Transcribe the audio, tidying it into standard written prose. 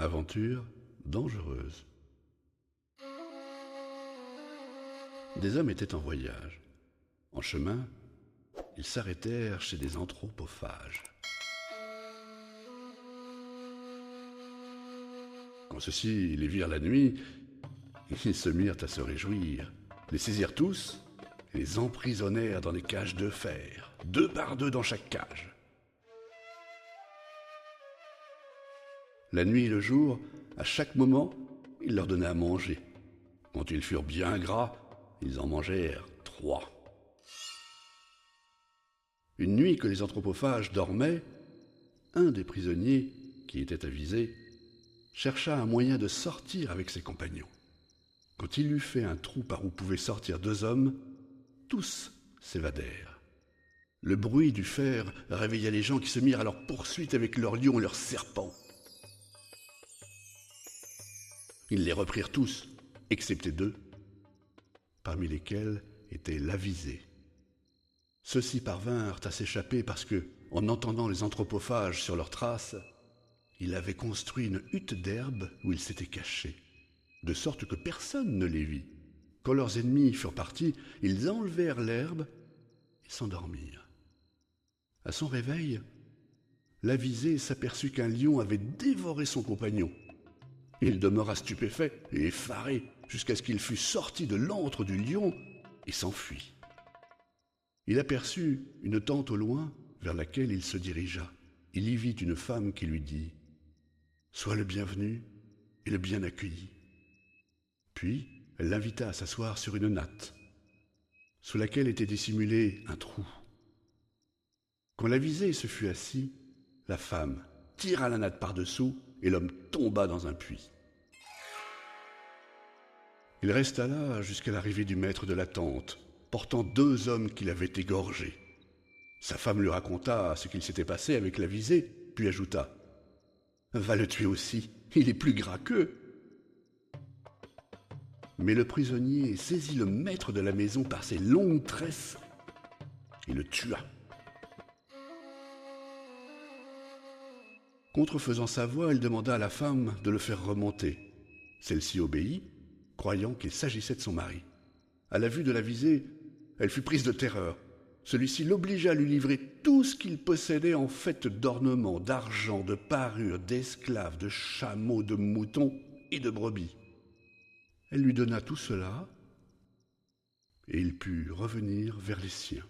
Aventure dangereuse. Des hommes étaient en voyage. En chemin, ils s'arrêtèrent chez des anthropophages. Quand ceux-ci les virent la nuit, ils se mirent à se réjouir, les saisirent tous et les emprisonnèrent dans des cages de fer, 2 par 2 dans chaque cage. La nuit et le jour, à chaque moment, ils leur donnaient à manger. Quand ils furent bien gras, ils en mangèrent 3. Une nuit que les anthropophages dormaient, un des prisonniers, qui était avisé, chercha un moyen de sortir avec ses compagnons. Quand il eut fait un trou par où pouvaient sortir 2 hommes, tous s'évadèrent. Le bruit du fer réveilla les gens qui se mirent à leur poursuite avec leurs lions et leurs serpents. Ils les reprirent tous, excepté 2, parmi lesquels était l'avisé. Ceux-ci parvinrent à s'échapper parce que, en entendant les anthropophages sur leurs traces, il avait construit une hutte d'herbe où ils s'étaient cachés, de sorte que personne ne les vit. Quand leurs ennemis furent partis, ils enlevèrent l'herbe et s'endormirent. À son réveil, l'avisé s'aperçut qu'un lion avait dévoré son compagnon. Il demeura stupéfait et effaré jusqu'à ce qu'il fût sorti de l'antre du lion et s'enfuit. Il aperçut une tente au loin vers laquelle il se dirigea. Il y vit une femme qui lui dit « Sois le bienvenu et le bien accueilli ». Puis elle l'invita à s'asseoir sur une natte, sous laquelle était dissimulé un trou. Quand l'avisé se fut assis, la femme tira la natte par-dessous et l'homme tomba dans un puits. Il resta là jusqu'à l'arrivée du maître de la tente, portant 2 hommes qui l'avaient égorgé. Sa femme lui raconta ce qu'il s'était passé avec l'avisé, puis ajouta « Va le tuer aussi, il est plus gras qu'eux !» Mais le prisonnier saisit le maître de la maison par ses longues tresses et le tua. Contrefaisant sa voix, il demanda à la femme de le faire remonter. Celle-ci obéit, croyant qu'il s'agissait de son mari. À la vue de l'avisé, elle fut prise de terreur. Celui-ci l'obligea à lui livrer tout ce qu'il possédait en fait d'ornements, d'argent, de parures, d'esclaves, de chameaux, de moutons et de brebis. Elle lui donna tout cela, et il put revenir vers les siens.